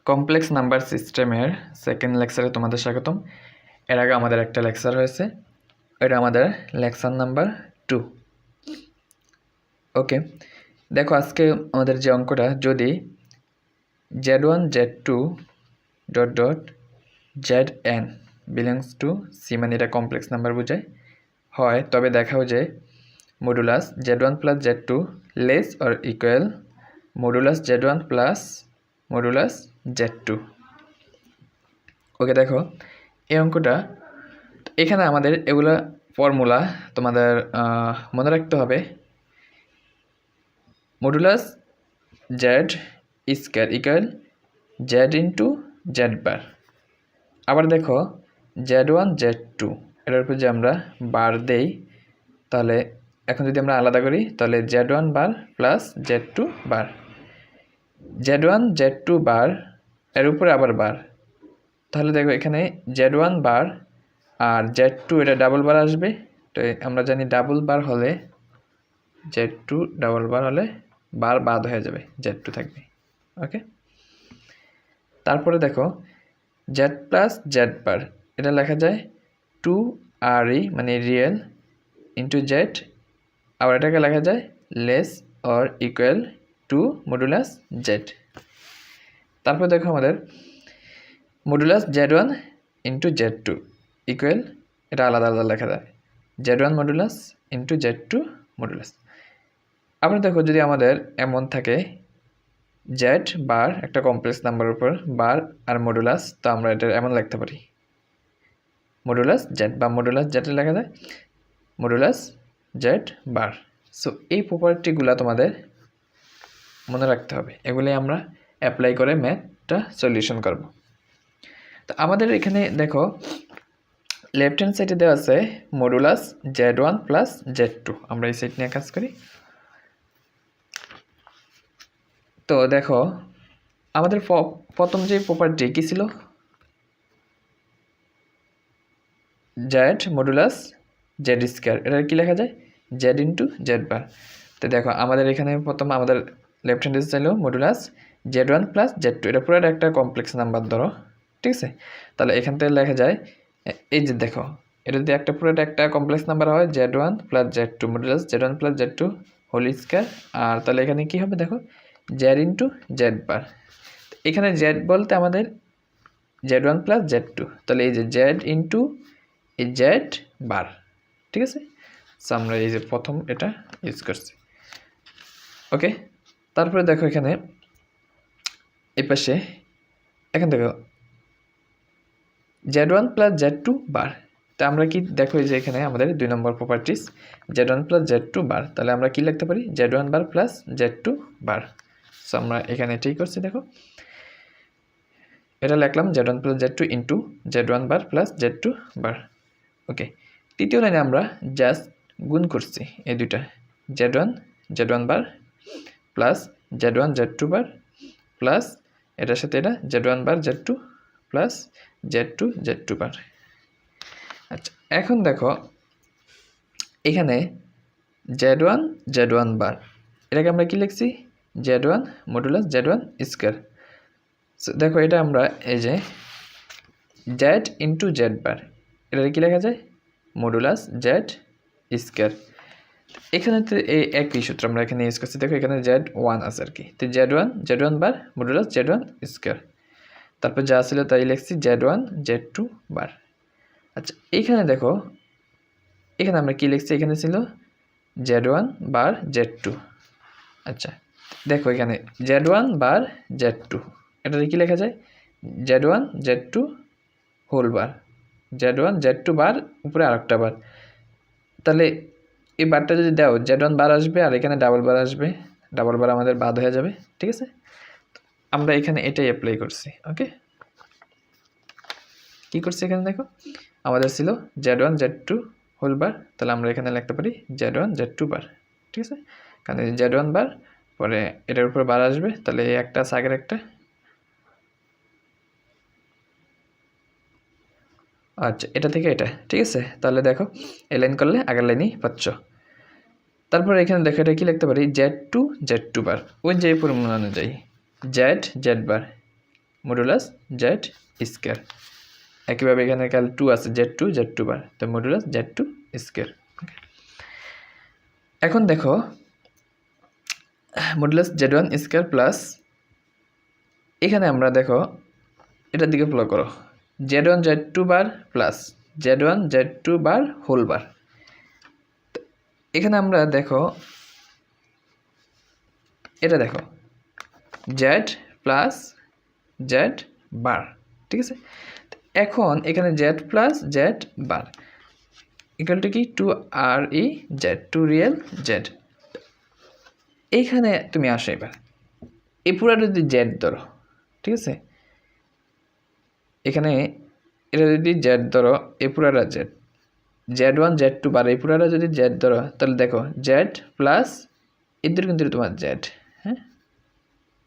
Complex number সিস্টেমের second লেকচারে তোমাদের স্বাগতম। এর আগে আমাদের একটা লেকচার হয়েছে, এটা আমাদের লেকচার নাম্বার 2। ওকে, দেখো আজকে আমাদের যে অঙ্কটা, যদি z1 z2 dot dot zn belongs to C, মানে এটা কমপ্লেক্স নাম্বার বোঝায় হয়, তবে দেখাও যে modulus z1 plus z2 less or equal modulus z1 plus modulus z2। Okay, দেখো এই অঙ্কটা, এখানে আমাদের এগুলা ফর্মুলা তোমাদের মনে রাখতে হবে। Modulus Z square equal Z into Z bar. আবার দেখো z1 z2 এটার উপর যে আমরা বার দেই, তাহলে এখন যদি আমরা আলাদা করি তাহলে z1 বার প্লাস z2 বার, z1 z2 বার এর উপরে আবার বার, তাহলে দেখো এখানে z1 বার আর z2 এটা ডাবল বার আসবে। তো আমরা জানি ডাবল বার হলে z2 ডাবল বার হলে বার বাদ হয়ে যাবে, z2 থাকবে। ওকে, তারপরে দেখো z প্লাস z বার, এটা লেখা যায় 2re মানে রিয়েল ইন্টু z, আবার এটাকে লেখা যায় less or equal to modulus z। তারপর দেখো আমাদের modulus z1 into z2 equal, এটা আলাদা আলাদা লেখা যায় z1 modulus into z2 modulus. আবার দেখো যদি আমাদের এমন থাকে z বার একটা কমপ্লেক্স নাম্বার উপর বার আর মডুলাস, তো আমরা এটা এমন লিখতে পারি মডুলাস z বা মডুলাস z লেখা যায় মডুলাস z বার। সো এই প্রপার্টিগুলো তোমাদের মনে রাখতে হবে, এগুলি আমরা অ্যাপ্লাই করে ম্যাথটা সলিউশন করব। তো আমাদের এখানে দেখো লেফট হ্যান্ড সাইডে দেওয়া আছে মডুলাস z1 প্লাস z2। আমরা এই সাইড নিয়ে কাজ করি। তো দেখো আমাদের প্রথম যে প্রপার্টি কি ছিল, z মডুলাস z স্কয়ার, এটা কি লেখা যায় z ইন্টু z বার। তো দেখো আমাদের এখানে প্রথম আমাদের লেফট হ্যান্ডে ছিল মডুলাস z1 প্লাস z2, এটা পুরো একটা কমপ্লেক্স নাম্বার ধরো, ঠিক আছে। তাহলে এখান থেকে লেখা যায় এই যে দেখো এটা যদি একটা পুরো একটা কমপ্লেক্স নাম্বার হয় z1 plus z2 modulus z1 plus z2 whole square, আর তাহলে এখানে কি হবে দেখো z ইন্টু z বার। এখানে z বলতে আমাদের z1 প্লাস z2, তাহলে এই যে z ইন্টু এই z বার, ঠিক আছে। সো আমরা এই যে প্রথম এটা ইউজ করছি। ওকে, তারপরে দেখো এখানে এই পাশে এখন দেখো z1 প্লাস z2 বার, তা আমরা কি দেখো এই যে এখানে আমাদের 2 নম্বর প্রপার্টিস z1 প্লাস z2 বার, তাহলে আমরা কি লিখতে পারি z1 বার প্লাস z2 বার। সো আমরা এখানে এটাই করছি, দেখো এটা লিখলাম z1 plus z2 into z1 বার প্লাস z2 বার। ওকে, তৃতীয় লাইনে আমরা জাস্ট গুণ করছি এই দুইটা z1 বার plus z1 z2 bar plus এটার সাথে এটা z1 বার z2 প্লাস z2 বার। আচ্ছা, এখন দেখো এখানে z1 বার, এটাকে আমরা কি লিখছি z1 মডুলাস z1 স্কয়ার। দেখো এটা আমরা এই যে z ইন্টু z বার, এটা কি লেখা যায় মডুলাস z স্কয়ার। এখানে তো এই একই সূত্র আমরা এখানে ইউজ করছি, দেখো এখানে z1 আছে আর কি, তো z1 বার মডুলাস z1 স্কয়ার, তারপর যা ছিল তাই লিখছি z1 z2 বার। আচ্ছা, এখানে দেখো এখানে আমরা কি লিখছি, এখানে ছিল z1 বার z2। আচ্ছা, দেখো এখানে z1 বার z2, এটা কি লেখা যায় z1 z2 হোল বার, z1 z2 বার উপরে আরেকটা বার, তাহলে এই বারটা যদি দাও z1 বার আসবে আর এখানে ডাবল বার আসবে, ডাবল বার আমাদের বাদ হয়ে যাবে, ঠিক আছে। আমরা এখানে এটাই অ্যাপ্লাই করছি। ওকে, কি করছি এখানে দেখো আমাদের ছিল z1 z2 হোল বার, তাহলে আমরা এখানে লিখতে পারি z1 z2 বার, ঠিক আছে। কারণ z1 বার পরে এটার উপর বার আসবে, তাহলে এই একটা আগের একটা। আচ্ছা, এটা থেকে এটা, ঠিক আছে। তাহলে দেখো এই লাইন করলে আগের লাইনই পাচ্ছ। তারপর এখানে দেখো এটা কি লিখতে পারি z2 বার, ওই যে পরিমাণ অনুযায়ী z বার মডুলাস জেড স্কোয়ার। একইভাবে এখানে কাল 2 আছে Z2 বার, তো মডুলাস Z2 স্কোয়ার। এখন দেখো মডুলাস Z1 স্কোয়ার প্লাস এখানে আমরা দেখো এটার দিকে ফলো করো Z1 Z2 bar plus Z1 Z2 বার হোল বার। এখানে আমরা দেখো এটা দেখো Z প্লাস Z বার, ঠিক আছে। এখন এখানে Z plus Z bar equal to কি 2RE Z, 2 রিয়েল Z। এইখানে তুমি আসো এবার এই পুরাটা যদি Z ধরো, ঠিক আছে, এখানে এটা যদি Z ধরো এই পুরাটা Z, Z1 Z2 বার এই পুরাটা যদি Z ধরো তাহলে দেখো Z প্লাস এদের কিন্তু তোমার Z, হ্যাঁ,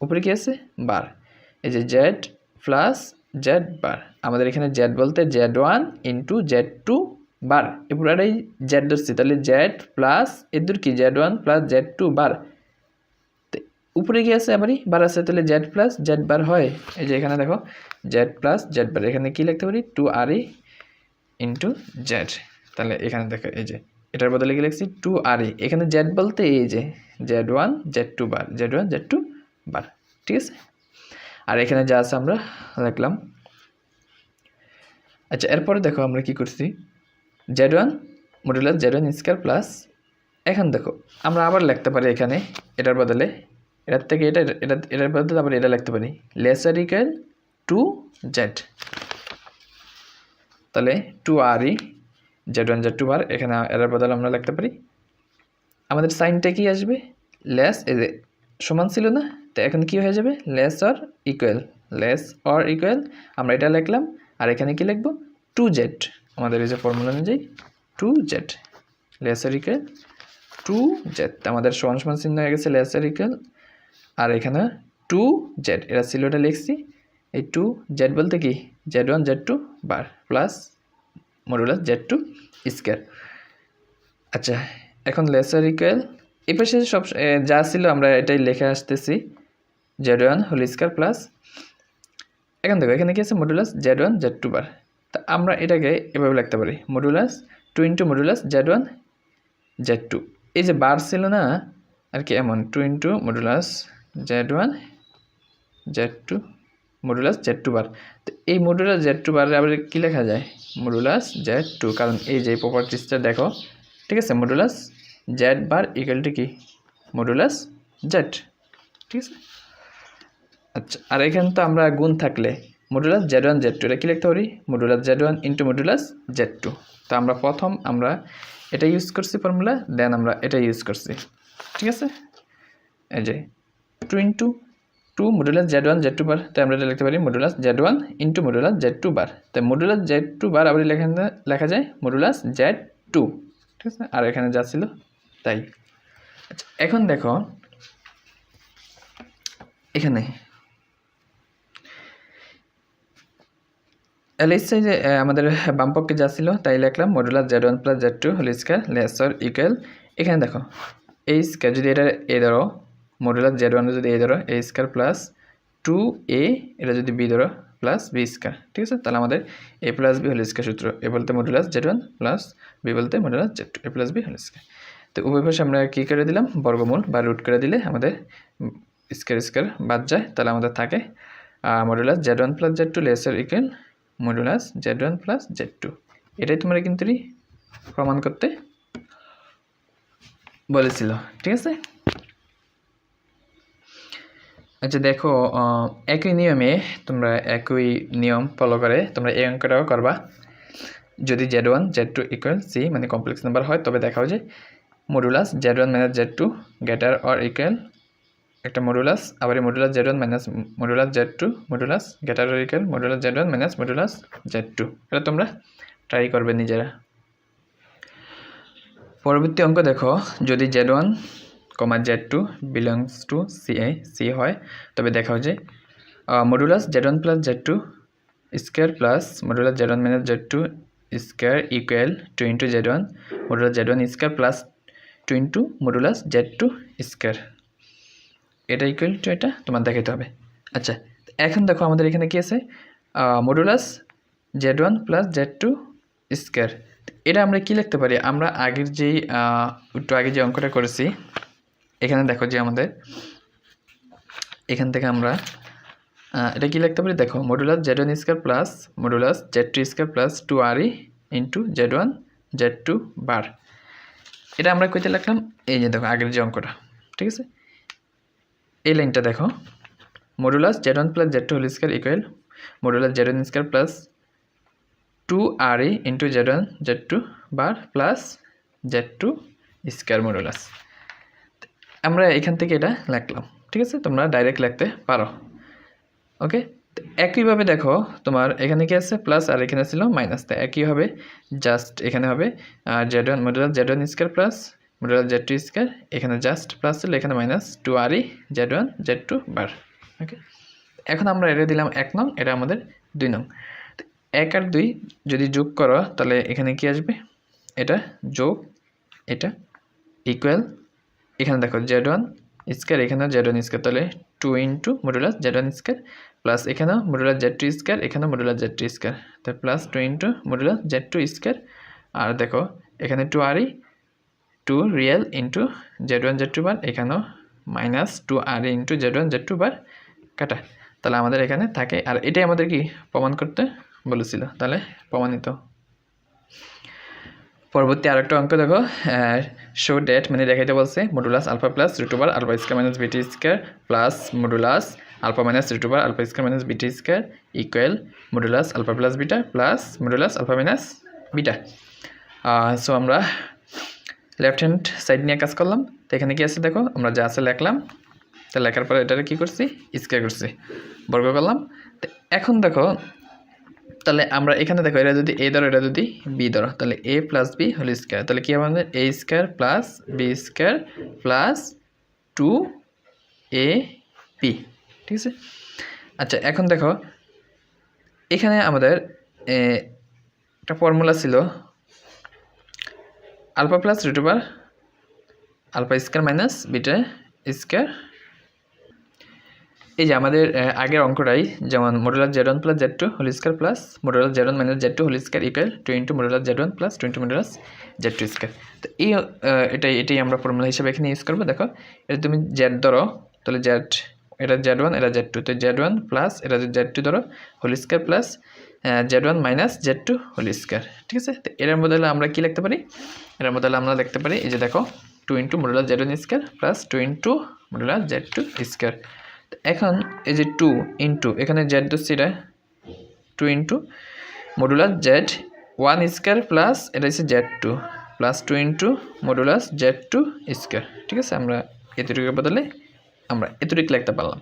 উপরে কি আছে বার, এই যে Z প্লাস Z বার। আমাদের এখানে Z বলতে Z1 ইন্টু Z2 বার, এই পুরাটাই Z ধরছি, তাহলে Z প্লাস এদের কি Z1 প্লাস Z2 বার, উপরে কি আছে আবারই বার আছে, তাহলে Z প্লাস Z বার হয়। এই যে এখানে দেখো Z প্লাস Z বার, এখানে কি লিখতে পারি 2RE ইন্টু Z। তাহলে এখানে দেখো এই যে এটার বদলে কি লিখছি 2RE, এখানে Z বলতে এই যে Z1 Z2 বার, Z1 Z2 বার, ঠিক আছে। আর এখানে যা আছে আমরা লিখলাম। আচ্ছা এরপরে দেখো আমরা কি করছি Z1 modulus Z1 square plus, এখন দেখো আমরা আবার লিখতে পারি এখানে এটার বদলে এটার থেকে এটার বদলে আবার এটা লিখতে পারি লেসার ইকুয়াল টু Z। তাহলে 2RE Z1 Z2 বার, এখানে এটার বদলে আমরা লিখতে পারি আমাদের সাইনটা কি আসবে লেস, এই যে সমান ছিল না, তো এখন কি হয়ে যাবে লেস অর ইকুয়াল, আমরা এটা লিখলাম। আর এখানে কি লিখবো 2Z, আমাদের এই যে ফর্মুলা অনুযায়ী 2Z less or equal 2Z, আমাদের সমান সমান চিহ্ন হয়ে গেছে লেস অর ইকুয়াল, আর এখানে 2Z এটা ছিল এটা লিখছি, এই 2Z বলতে কি Z1 Z2 bar plus modulus Z2 square. আচ্ছা এখন লেসার ইকুয়াল এই পাশে সব যা ছিল আমরা এটাই লিখে আসতেছি Z1 হোল স্কয়ার প্লাস, এখন দেখো এখানে কি আছে মডুলাস Z1 Z2 বার, তা আমরা এটাকে এভাবে লিখতে পারি modulus 2 into modulus Z1 Z2, এই যে বার ছিল না আর কি এমন 2 into modulus Z1 Z2 modulus Z2 বার, তো এই মডুলাস Z2 বার আবার কি লেখা যায় মডুলাস Z2, কারণ এই যে প্রপার্টিসটা দেখো, ঠিক আছে, modulus Z bar equal to কি মডুলাস Z, ঠিক আছে। আচ্ছা আর এখানে তো আমরা গুণ থাকলে মডুলাস Z1 Z2 এটা কি লিখতে পারি modulus Z1 into modulus Z2, তো আমরা প্রথম আমরা এটা ইউজ করছি ফর্মুলা, দেন আমরা এটা ইউজ করছি, ঠিক আছে। এই যে 2 ইন্টু 2 মডুলাস Z1 Z2 বার, তাই আমরা এটা লিখতে পারি modulus Z1 into modulus Z2 বার, তাই মডুলাস Z2 বার আবার লেখা যায় মডুলাস Z2, ঠিক আছে। আর এখানে যা ছিল তাই। আচ্ছা এখন দেখো এখানে এলএসআই যে আমাদের বামপক্ষে যা ছিল তাই লিখলাম modulus Z1 plus Z2 whole square less or equal, এখানে দেখো এই স্কয়ার যদি এটা এ ধরো মডুলাস Z1 যদি এ ধরো a স্কয়ার প্লাস 2a এটা যদি b ধরো প্লাস b স্কয়ার, ঠিক আছে। তাহলে আমাদের a plus b whole square সূত্র, a বলতে মডুলাস Z1 প্লাস b বলতে modulus Z2, a plus b whole square. তো উভয় পাশে আমরা কি করে দিলাম বর্গমূল বা রুট করে দিলে আমাদের স্কয়ার বাদ যায়, তাহলে আমাদের থাকে modulus Z1 plus Z2 less or equal modulus Z1 plus Z2, এটাই তোমরা কিন্তু প্রমাণ করতে বলেছিল, ঠিক আছে। আচ্ছা দেখো একই নিয়মে তোমরা একই নিয়ম ফলো করে তোমরা এই অঙ্কটাও করবা। যদি Z1 Z2 ইকুয়াল C মানে কমপ্লেক্স নাম্বার হয় তবে দেখাও যে modulus Z1 minus Z2 greater or equal একটা মডুলাস, আবার এই modulus Z1 minus modulus Z2 modulus greater or equal modulus Z1 minus modulus Z2, এটা তোমরা ট্রাই করবে নিজেরা। পরবর্তী অঙ্ক দেখো যদি Z1 Z2 belongs to C হয় তবে দেখাও যে modulus Z1 plus Z2 square plus modulus Z1 minus Z2 square equal 2 into Z1 modulus Z1 square plus 2 into modulus Z2 square, এটা ইকুয়াল টু এটা তোমার দেখাতে হবে। আচ্ছা এখন দেখো আমাদের এখানে কি আছে modulus z1 plus z2 square. এটা আমরা কি লিখতে পারি, আমরা আগের যেই একটু আগে যে অঙ্কটা করেছি এখানে দেখো যে আমাদের এখান থেকে আমরা এটা কি লিখতে পারি, দেখো modulus z1 square plus modulus z2 square plus 2re into z1 z2 বার। এটা আমরা কইতে লিখলাম এই যে দেখো আগের যে অঙ্কটা, ঠিক আছে। এই লাইনটা দেখো modulus z1 plus z2 whole square equal modulus z1 square plus 2re into z1 z2 bar plus z2 square modulus. আমরা এখান থেকে এটা লিখলাম, ঠিক আছে। তোমরা ডাইরেক্ট লিখতে পারো, ওকে। একইভাবে দেখো তোমার এখানে কি আছে প্লাস আর এখানে ছিল মাইনাস, তাই একই হবে জাস্ট এখানে হবে z1 modulus z1 square plus modulus z2 square, এখানে জাস্ট প্লাস ছিল এখানে মাইনাস 2re z1 z2 বার, ওকে। এখন আমরা এটা দিলাম 1 নং, এটা আমাদের 2 নং। 1 আর 2 যদি যোগ করো তাহলে এখানে কি আসবে, এটা যোগ এটা ইকুয়াল এখানে দেখো z1 স্কয়ার এখানেও z1 স্কয়ার, তাহলে 2 into modulus z1 square plus এখানেও মডুলাস z2 স্কয়ার এখানেও মডুলাস z2 স্কয়ার, তাই plus 2 into modulus z2 square. আর দেখো এখানে 2re 2 real into z1 z2 বার, এখানেও minus 2re into z1 z2 বার কাটা, তাহলে আমাদের এখানে থাকে। আর এটাই আমাদের কি প্রমাণ করতে বলেছিল, তাহলে প্রমাণিত। পরবর্তী আরেকটা অঙ্ক দেখো শো ডেট মানে দেখাইতে বলছে modulus alpha plus root over alpha square minus beta square plus modulus alpha minus root over alpha square minus beta square equal modulus alpha plus beta plus modulus alpha minus beta. So আমরা left hand side নিয়ে কাজ করলাম। তো এখানে কি আছে দেখো, আমরা যা আছে লিখলাম, তো লেখার পরে এটাকে কী করছি স্কয়ার করছি, বর্গ করলাম। তো এখন দেখো তাহলে আমরা এখানে দেখো এটা যদি এ ধরো এটা যদি বি ধরো, তাহলে A plus B whole square, তাহলে কি হবে আমাদের A square plus B square plus 2ab, ঠিক আছে। আচ্ছা এখন দেখো এখানে আমাদের একটা ফর্মুলা ছিল alpha plus root over alpha square minus beta square. এই যে আমাদের আগের অঙ্কটাই যেমন modulus z1 plus z2 whole square plus modulus z1 minus z2 whole square equal 2 into modulus z1 plus 2 into modulus z2 square. তো এটাই আমরা formula হিসেবে এখানে ইউজ করবো। দেখো এটা তুমি z ধরো, তাহলে z এটা z1 এটা z2, তো z1 প্লাস এটা যদি z2 ধরো whole square plus z1 minus z2 whole square, ঠিক আছে। তো এর বদলে আমরা কি লিখতে পারি, এর বদলে আমরা লিখতে পারি এই যে দেখো 2 into modulus z1 square plus 2 into modulus z2 square. এখন এই যে 2 ইন্টু এখানে z ধরছি এটা 2 into modulus z1 square plus এটা হচ্ছে z2 plus 2 into modulus z2 square, ঠিক আছে। আমরা এতটুকুর বদলে আমরা এতটুকু লিখতে পারলাম,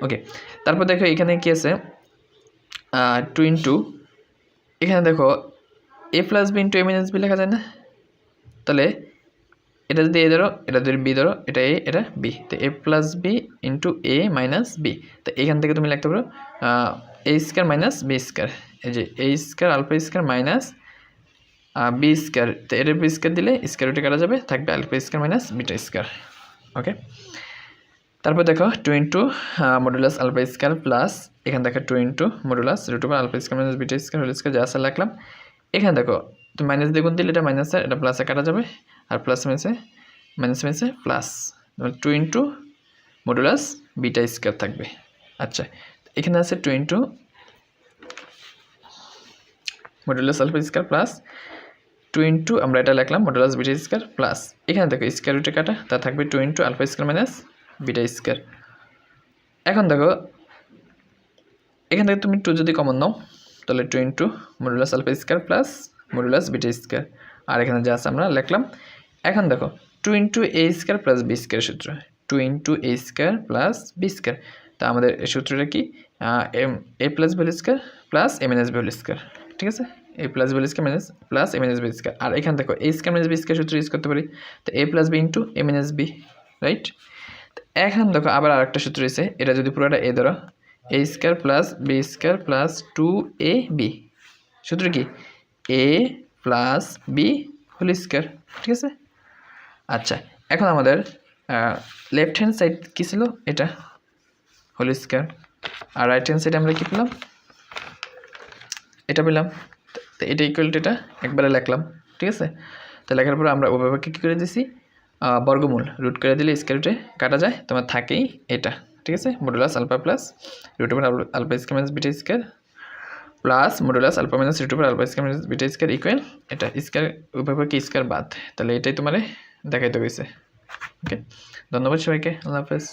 ওকে। তারপর দেখো এখানে কি আছে 2 ইন্টু এখানে দেখো a plus B into a minus B লেখা যায় না, তাহলে এটা যদি এ ধরো এটা যদি বি ধরো এটা এ এটা বি, তো A plus B into A minus B. তো এখান থেকে তুমি লিখতে পারো A square minus B square, এই যে A square alpha square minus B square, তো এর বি স্কয়ার দিলে স্কয়ার রুটে কাটা যাবে, থাকবে alpha square minus beta square, okay. তারপর দেখো 2 into modulus alpha square plus এখানে দেখো 2 into modulus root over alpha square minus beta square whole square যা আছে লিখলাম। এখানে দেখো তো মাইনাস দিয়ে গুণ দিলে এটা মাইনাস এটা প্লাসে কাটা যাবে, আর প্লাস মাইনাসে মাইনাস মাইনাসে plus 2 into modulus beta square থাকবে। আচ্ছা এখানে আছে 2 into modulus alpha square plus 2 into আমরা এটা লিখলাম মডুলাস বিটা স্কয়ার প্লাস এখানে দেখো স্কয়ার রুটে কাটা, তা থাকবে 2 into alpha square minus beta square. এখন দেখো এখান থেকে তুমি 2 যদি কমন নাও তাহলে 2 into modulus alpha square plus modulus beta square, আর এখানে যা আছে আমরা লিখলাম। এখন দেখো 2 into A square plus B square সূত্র, 2 into A square plus B square, তা আমাদের এই সূত্রটা কি A plus B square plus A minus B square, ঠিক আছে। A plus B square minus plus A minus B square, আর এখানে দেখো A square minus B square সূত্র ইউজ করতে পারি, তো A plus B into A minus B, right. এখন দেখো আবার আরেকটা সূত্র রয়েছে, এটা যদি পুরোটা এ ধরো A square plus B square plus 2ab, সূত্র কি A plus B whole square, ঠিক আছে। আচ্ছা এখন আমাদের লেফট হ্যান্ড সাইড কী ছিল, এটা হোল স্কয়ার, আর রাইট হ্যান্ড সাইডে আমরা কী পেলাম, এটা পেলাম। তো এটা ইকুয়াল টু এটা একবারে লিখলাম, ঠিক আছে। তো লেখার পরে আমরা ওভাবে কী করে দিছি, বর্গমূল রুট করে দিলে স্কয়ার রুটে কাটা যায়, তোমার থাকেই এটা, ঠিক আছে। Modulus alpha plus root over alpha square minus beta square plus modulus alpha minus root over alpha square minus beta square equal এটা স্কয়ার ওভাবে কি স্কয়ার বাদ। তাহলে এটাই তোমার দেখাইতে হয়েছে। ওকে, ধন্যবাদ সবাইকে, আল্লাহ হাফেজ।